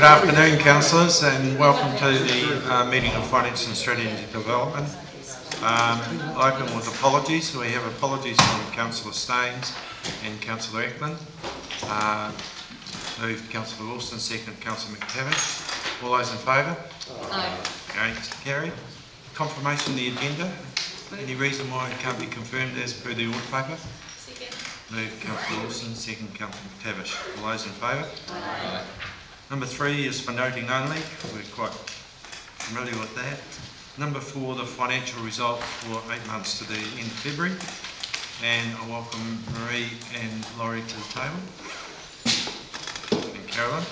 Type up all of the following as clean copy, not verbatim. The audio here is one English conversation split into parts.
Good afternoon, councillors, and welcome to the meeting of Finance and Strategy Development. I'll open with apologies. We have apologies from Councillor Staines and Councillor Eklund. Moved Councillor Wilson, second Councillor McTavish. All those in favour? Aye. Against? Carried. Confirmation of the agenda. Any reason why it can't be confirmed as per the audit paper? Second. Moved Councillor Wilson, second Councillor McTavish. All those in favour? Aye. Number 3 is for noting only. We're quite familiar with that. Number 4, the financial result for 8 months to the end of February. And I welcome Marie and Laurie to the table. And Carolyn.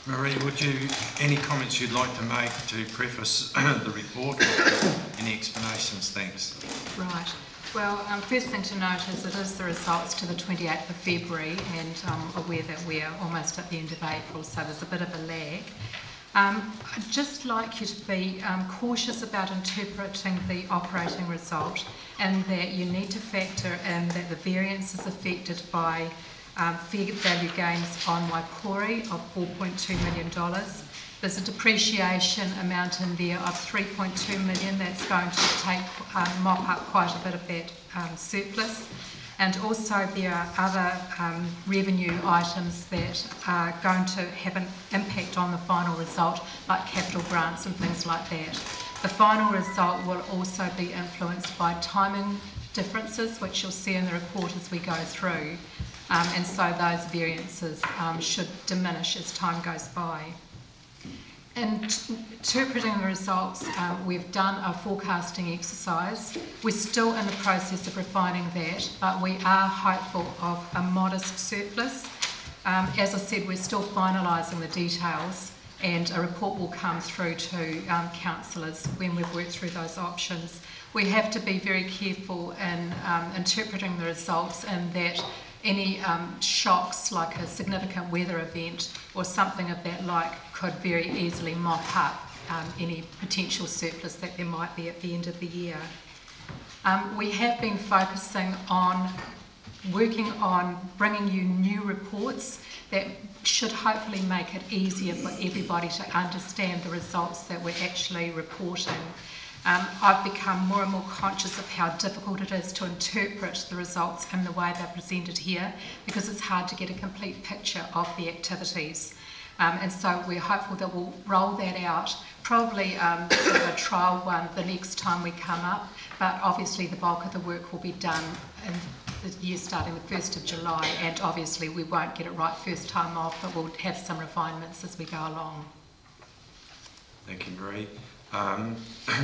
Marie, would you, any comments you'd like to make to preface the report? Any explanations? Thanks. Right. Well, first thing to note is it is the results to the 28th of February, and I'm aware that we're almost at the end of April, so there's a bit of a lag. I'd just like you to be cautious about interpreting the operating result, and that you need to factor in that the variance is affected by fair value gains on Waipori of $4.2 million. There's a depreciation amount in there of $3.2 million that's going to mop up quite a bit of that surplus. And also there are other revenue items that are going to have an impact on the final result, like capital grants and things like that. The final result will also be influenced by timing differences, which you'll see in the report as we go through. And so those variances should diminish as time goes by. In interpreting the results, we've done a forecasting exercise. We're still in the process of refining that, but we are hopeful of a modest surplus. As I said, we're still finalising the details, and a report will come through to councillors when we've worked through those options. We have to be very careful in interpreting the results, and that any shocks, like a significant weather event or something of that like, could very easily mop up any potential surplus that there might be at the end of the year. We have been focusing on working on bringing you new reports that should hopefully make it easier for everybody to understand the results that we're actually reporting. I've become more and more conscious of how difficult it is to interpret the results in the way they're presented here, because it's hard to get a complete picture of the activities. And so we're hopeful that we'll roll that out, probably sort of a trial one the next time we come up, but obviously the bulk of the work will be done in the year starting the 1st of July, and obviously we won't get it right first time off, but we'll have some refinements as we go along. Thank you, Marie.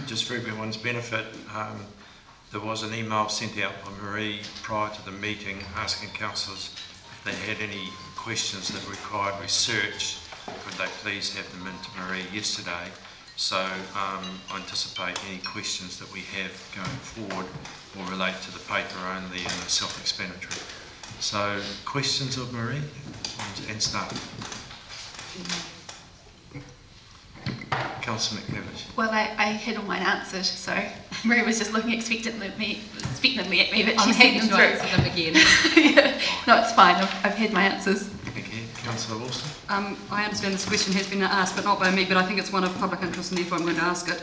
Just for everyone's benefit, there was an email sent out by Marie prior to the meeting asking councillors if they had any questions that required research, could they please have them into Marie yesterday. So I anticipate any questions that we have going forward will relate to the paper only and are self-explanatory. So questions of Marie and staff. Councillor McTavish. Well, I had all mine answered, so Marie was just looking expectantly at me, but I'm she sent them to answer them again. Yeah. No, it's fine. I've had my answers. Thank you. Councillor Wilson. I understand this question has been asked, but not by me, but I think it's one of public interest, and therefore I'm going to ask it.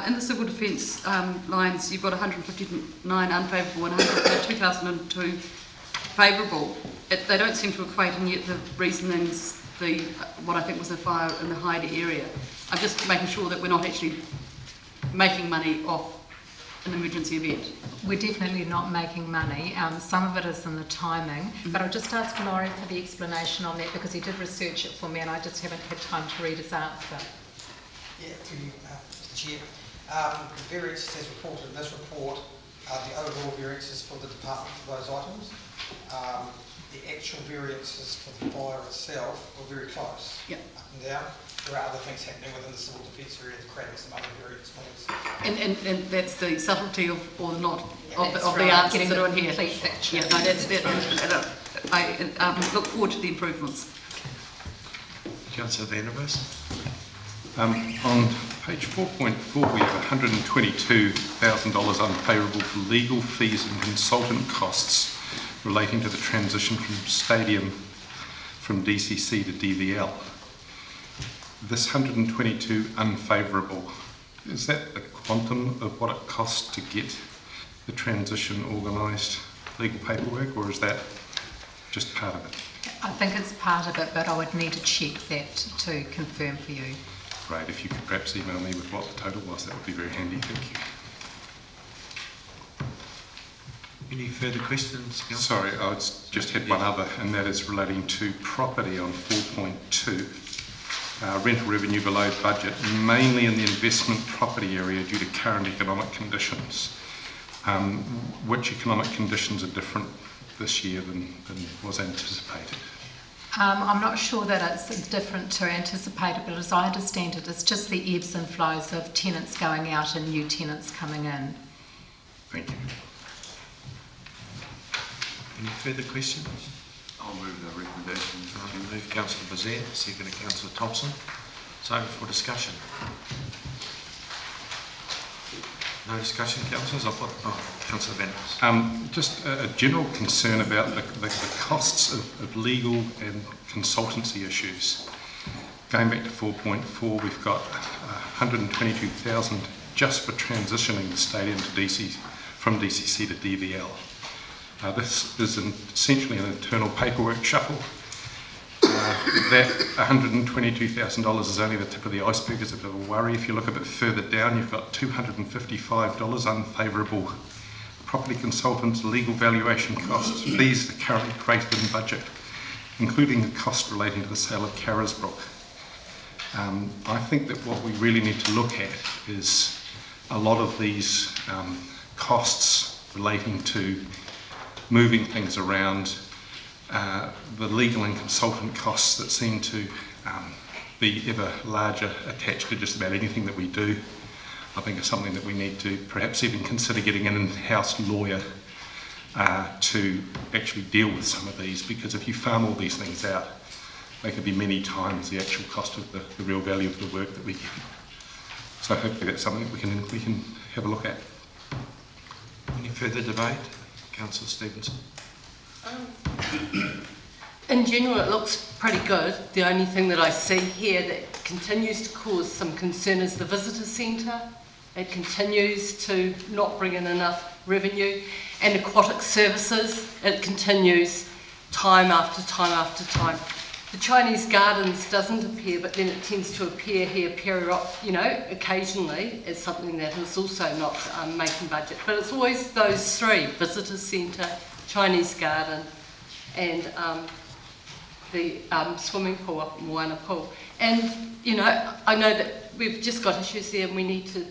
In the civil defence lines, you've got 159 unfavourable and 2002 favourable. They don't seem to equate, and yet the reasoning's what I think was a fire in the Hyde area. I'm just making sure that we're not actually making money off an emergency event. We're definitely not making money. Some of it is in the timing, but I'll just ask Laurie for the explanation on that, because he did research it for me and I just haven't had time to read his answer. Yeah, through you, Mr Chair. The variances as reported in this report are the overall variances for the department for those items. The actual variances for the fire itself were very close, yep, up and down. There are other things happening within the civil defence area that creating some other variance moves. And that's the subtlety of, or not, of That's the answers getting that are the in here. complete picture. Yeah, no, I look forward to the improvements. Councillor Vanderbilt. On Page 4.4, we have $122,000 unfavourable for legal fees and consultant costs relating to the transition from stadium from DCC to DVL. This 122 unfavourable, is that the quantum of what it costs to get the transition organised legal paperwork, or is that just part of it? I think it's part of it, but I would need to check that to confirm for you. Great, if you could perhaps email me with what the total was, that would be very handy, thank you. Any further questions, Councillor? Sorry, I just had one other, and that is relating to property on 4.2. Rental revenue below budget, mainly in the investment property area due to current economic conditions. Which economic conditions are different this year than was anticipated? I'm not sure that it's different to anticipated, but as I understand it, it's just the ebbs and flows of tenants going out and new tenants coming in. Thank you. Any further questions? I'll move the recommendation. Move Councillor Bazette, second Councillor Thompson. It's open for discussion. No discussion, councillors? Councillor Venice. Just a general concern about the costs of legal and consultancy issues. Going back to 4.4, we've got 122,000 just for transitioning the stadium to from DCC to DVL. This is essentially an internal paperwork shuffle. That $122,000 is only the tip of the iceberg. Is a bit of a worry. If you look a bit further down, you've got $255 unfavourable property consultants, legal valuation costs. These are currently created in budget, including the cost relating to the sale of Carisbrook. I think that what we really need to look at is a lot of these costs relating to moving things around, the legal and consultant costs that seem to be ever larger attached to just about anything that we do. I think it's something that we need to perhaps even consider getting an in-house lawyer to actually deal with some of these, because if you farm all these things out, they could be many times the actual cost of the real value of the work that we get. So hopefully that's something that we can have a look at. Any further debate? Councillor Stevenson. In general, it looks pretty good. The only thing that I see here that continues to cause some concern is the visitor centre. It continues to not bring in enough revenue. And aquatic services, it continues time after time after time. The Chinese gardens doesn't appear, but then it tends to appear here, occasionally as something that is also not making budget. But it's always those three: visitor centre, Chinese garden, and the swimming pool up at Moana Pool. And, I know that we've just got issues there and we need to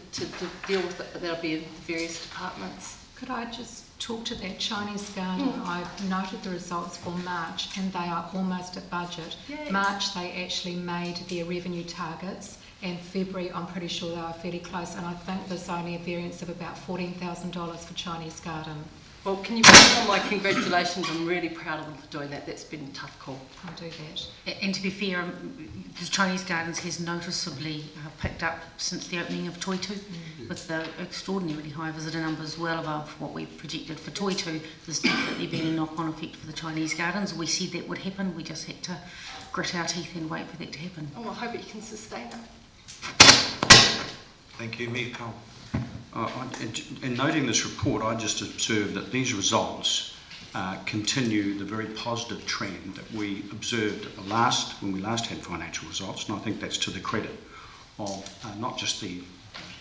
deal with it, but that'll be in the various departments. Could I just talk to that Chinese garden? I've noted the results for March and they are almost at budget. Yay. March they actually made their revenue targets, and February I'm pretty sure they were fairly close, and I think there's only a variance of about $14,000 for Chinese garden. Well, can you pass on my congratulations? I'm really proud of them for doing that. That's been a tough call. I'll do that. And to be fair, the Chinese Gardens has noticeably picked up since the opening of Toitu, with the extraordinarily high visitor numbers, well above what we projected for Toitu. There's definitely been a knock-on effect for the Chinese Gardens. We said that would happen. We just had to grit our teeth and wait for that to happen. Oh, I hope you can sustain it. Thank you. Mayor Cole. In noting this report, I just observed that these results continue the very positive trend that we observed at when we last had financial results, and I think that's to the credit of not just the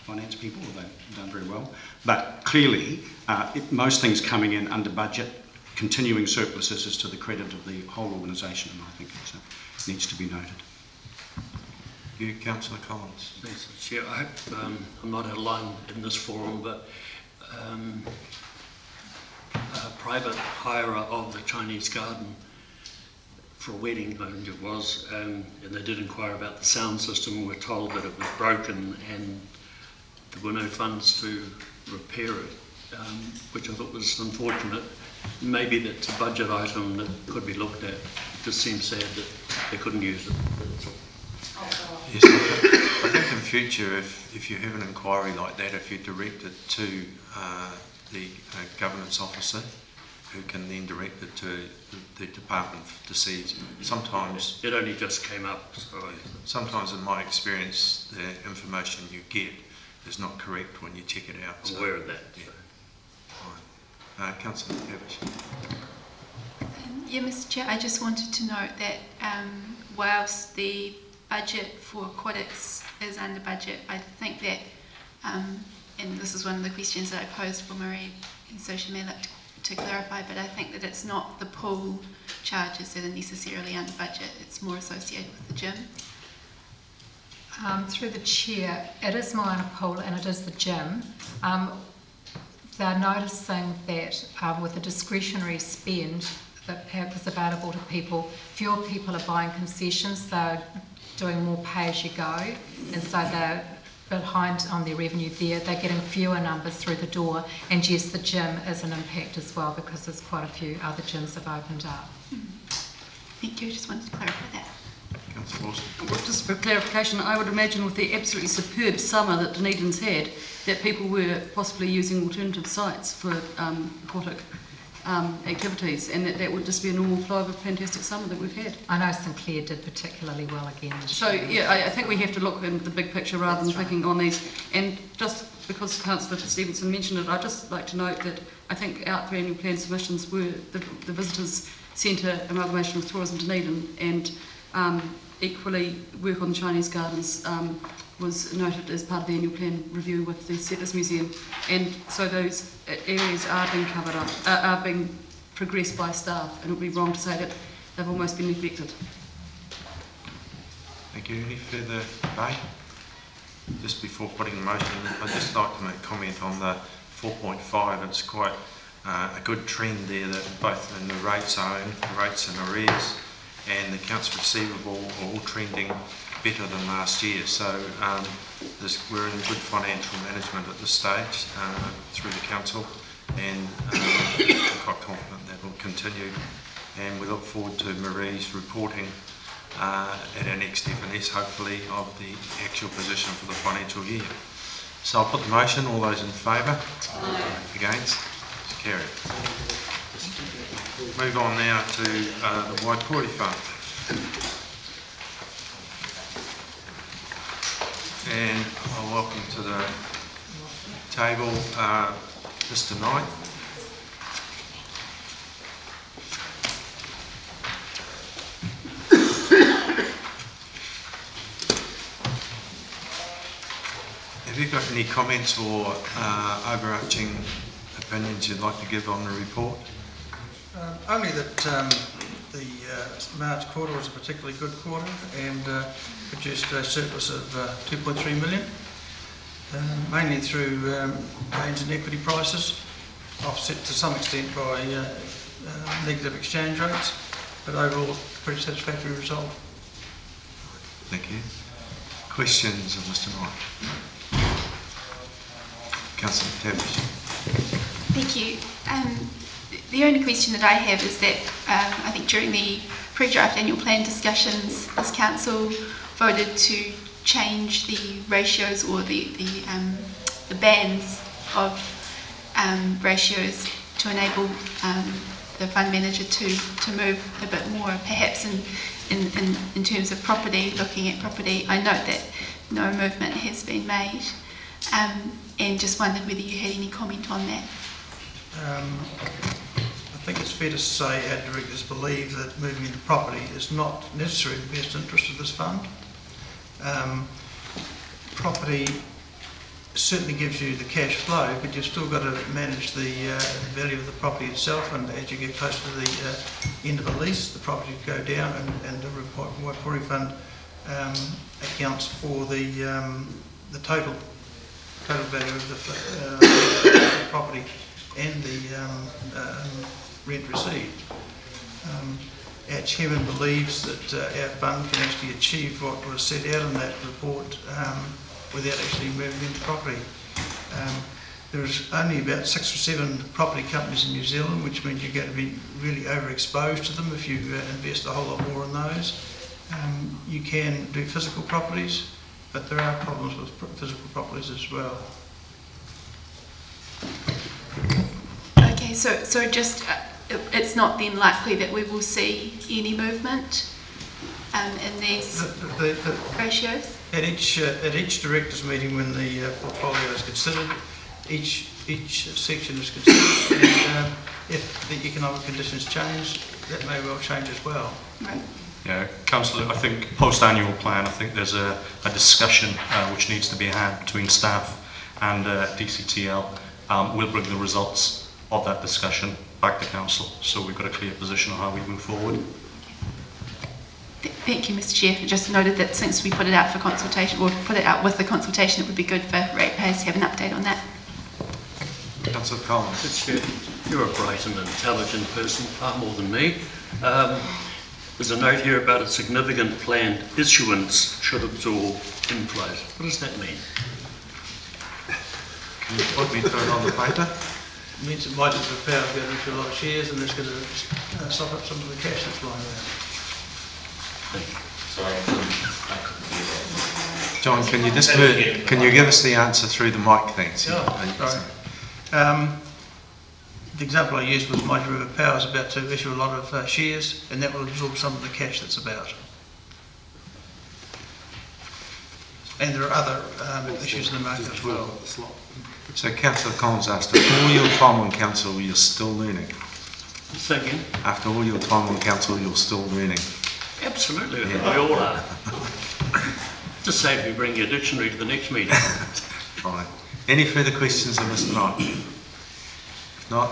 finance people, they've done very well, but clearly most things coming in under budget, continuing surpluses is to the credit of the whole organisation, and I think it needs to be noted. You, Councillor Collins. Thanks, Chair. I hope I'm not out of line in this forum, but a private hirer of the Chinese garden for a wedding, I think it was, and they did inquire about the sound system and were told that it was broken and there were no funds to repair it, which I thought was unfortunate. Maybe that's a budget item that could be looked at. It just seems sad that they couldn't use it. Yes, I think in future, if you have an inquiry like that, if you direct it to the governance officer, who can then direct it to the department to see. Sometimes It only just came up, so sometimes in my experience, the information you get is not correct when you check it out. I'm aware of that. Yeah. Fine. Councillor Cavish. Yeah, Mr. Chair, I just wanted to note that whilst the budget for aquatics is under budget, I think that, and this is one of the questions that I posed for Marie, and so she may like to clarify, but I think that it's not the pool charges that are necessarily under budget, it's more associated with the gym. Through the chair, it is minor pool and it is the gym. They're noticing that with the discretionary spend that is available to people, fewer people are buying concessions, they're doing more pay-as-you-go, and so they're behind on their revenue there. They're getting fewer numbers through the door, and yes, the gym is an impact as well because there's quite a few other gyms have opened up. Thank you, just wanted to clarify that. Councillor Lawson. Well, just for clarification, I would imagine with the absolutely superb summer that Dunedin's had, that people were possibly using alternative sites for aquatic activities, and that would just be a normal flow of a fantastic summer that we've had. I know St Clair did particularly well again this So, year. yeah, I think we have to look in the big picture rather than picking on these. And just because Councillor Stevenson mentioned it, I'd just like to note that I think out for annual plan submissions were the Visitors Centre amalgamation with Tourism Dunedin, and equally work on the Chinese Gardens was noted as part of the annual plan review with the Settlers Museum, and so those areas are being covered up, are being progressed by staff, and it would be wrong to say that they've almost been neglected. Thank you. Any further debate? Just before putting the motion, I'd just like to make comment on the 4.5. It's quite a good trend there, that both in the rates owed, the rates and arrears, and the accounts receivable are all trending better than last year. So we're in good financial management at this stage through the council, and I'm quite confident that will continue. And we look forward to Marie's reporting at our next F&S, hopefully, of the actual position for the financial year. So I'll put the motion. All those in favour? Aye. Against? It's carried. Move on now to the Waipori Fund. And I'll welcome to the table Mr. Knight. Have you got any comments or overarching opinions you'd like to give on the report? Only that the March quarter was a particularly good quarter and produced a surplus of 2.3 million, mainly through gains in equity prices, offset to some extent by negative exchange rates, but overall pretty satisfactory result. Thank you. Questions of Mr. Knight? Councillor Tavish. Thank you. The only question that I have is that I think during the pre-draft annual plan discussions, this council voted to change the ratios or the bands of ratios to enable the fund manager to move a bit more, perhaps in terms of property, looking at property. I note that no movement has been made, and just wondered whether you had any comment on that. I think it's fair to say our directors believe that moving into property is not necessarily in the best interest of this fund. Property certainly gives you the cash flow, but you've still got to manage the value of the property itself, and as you get closer to the end of a lease, the property will go down, and the Waipori Fund accounts for the total value of the property and the rent received. Our chairman believes that our fund can actually achieve what was set out in that report without actually moving into property. There's only about 6 or 7 property companies in New Zealand, which means you're going to be really overexposed to them if you invest a whole lot more in those. You can do physical properties. but there are problems with physical properties as well. Okay, so just it's not then likely that we will see any movement in these ratios? At each directors' meeting, when the portfolio is considered, each section is considered, and if the economic conditions change, that may well change as well. Right. Yeah, Councillor, I think post-annual plan, I think there's a discussion which needs to be had between staff and DCTL. We'll bring the results of that discussion back to Council, so we've got a clear position on how we move forward. Thank you, Mr. Chair. I just noted that since we put it out for consultation, or put it out with the consultation, it would be good for ratepayers to have an update on that. Councillor Collins. Mr. Chair, you're a bright and intelligent person, far more than me. There's a note here about a significant planned issuance should absorb inflows. What does that mean? Can you put me through it on the paper? It means it might have the power to go into a lot of shares, and it's going to stop up some of the cash that's lying around. John, can you just can you give us the answer through the mic, thanks? Yeah, sorry. The example I used was Mighty River Power is about to issue a lot of shares, and that will absorb some of the cash that's about. And there are other issues in the market as well. So Councillor Collins asked, after all your time on council, you're still learning? Say again? After all your time on council, you're still learning? Absolutely, Yeah. we all are. Just say if you bring your dictionary to the next meeting. Right. Any further questions of Mr. Knight? If not,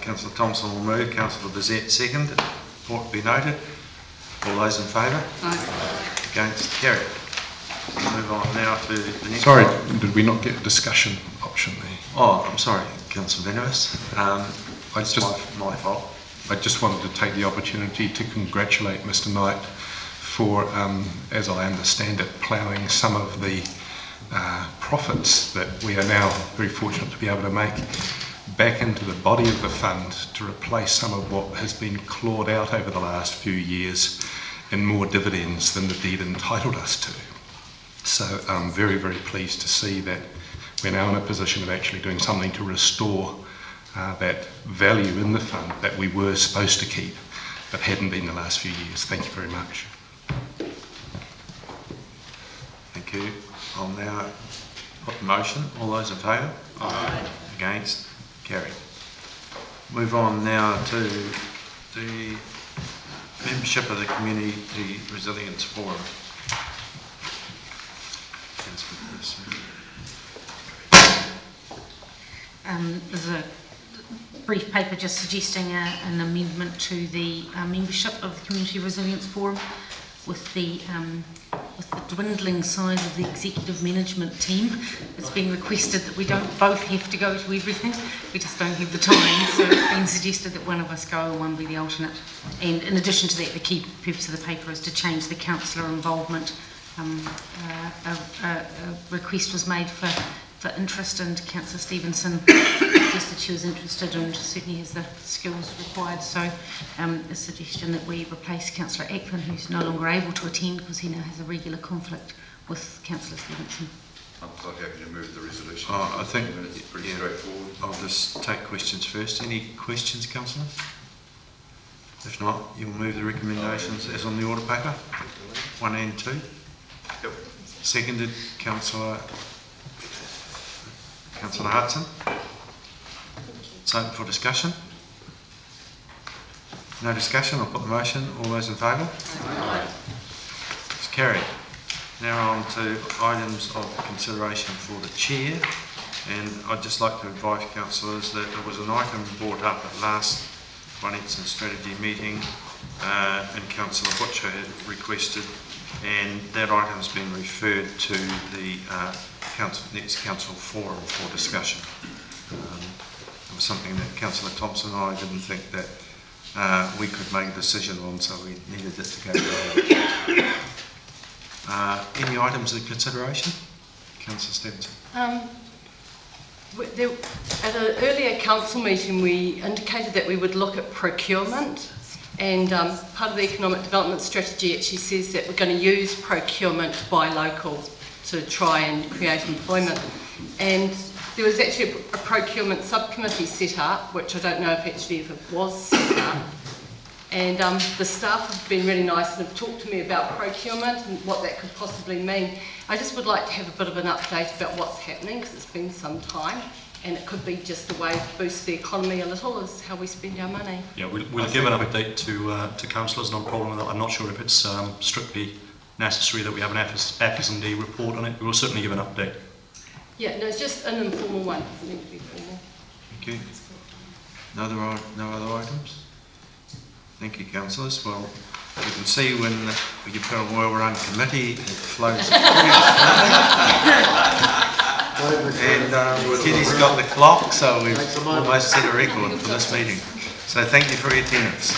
Councillor Thompson will move, Councillor Bezette second. Report be noted. All those in favour? Aye. Against? Carried. Move on now to the next Sorry, one. did we not get a discussion option there? Oh, I'm sorry, Councillor Veneris. It's my fault. I just wanted to take the opportunity to congratulate Mr. Knight for, as I understand it, ploughing some of the profits that we are now very fortunate to be able to make back into the body of the fund to replace some of what has been clawed out over the last few years in more dividends than the deed entitled us to. So I'm very, very pleased to see that we're now in a position of actually doing something to restore that value in the fund that we were supposed to keep but hadn't been the last few years. Thank you very much. Thank you. I'll now put the motion. All those in favour? Aye. Against? Carried. Move on now to the membership of the Community Resilience Forum. There's a brief paper just suggesting an amendment to the membership of the Community Resilience Forum with the dwindling size of the executive management team. It's been requested that we don't both have to go to everything. We just don't have the time, so it's been suggested that one of us go and one be the alternate. And in addition to that, the key purpose of the paper is to change the councillor involvement. A request was made for interest, and Councillor Stevenson suggested she was interested and certainly has the skills required. So a suggestion that we replace Councillor Ackland, who's no longer able to attend because he now has a regular conflict, with Councillor Stevenson. I'm quite happy to move the resolution. I think it's pretty straightforward. I'll just take questions first. Any questions, councillors? If not, you'll move the recommendations as on the order paper, 1 and 2. Yep. Seconded, Councillor Hudson. It's open for discussion. No discussion, I'll put the motion. All those in favour? Aye. It's carried. Now on to items of consideration for the Chair, and I'd just like to advise councillors that there was an item brought up at last Finance and Strategy meeting, and Councillor Butcher had requested, and that item's been referred to the next council forum for discussion. It was something that Councillor Thompson and I didn't think that we could make a decision on, so we needed it to go forward. Any items of consideration? Councillor Stevenson. At an earlier council meeting, we indicated that we would look at procurement, and part of the economic development strategy actually says that we're going to use procurement to buy local. to try and create employment. And there was actually a procurement subcommittee set up, which I don't know if actually if it was set up. And the staff have been really nice and have talked to me about procurement and what that could possibly mean. I just would like to have a bit of an update about what's happening, because it's been some time, and it could be just a way to boost the economy a little, is how we spend our money. Yeah, we'll give an update to councillors, no problem with that. I'm not sure if it's strictly necessary that we have an FS&D report on it. We will certainly give an update. Yeah, no, it's just an informal one. It doesn't need to be formal. Thank you. No other items? Thank you, councillors. Well, you can see when you've got a well-run committee, it flows. And Kitty's got the clock, so we've almost set a record for this meeting. So thank you for your attendance.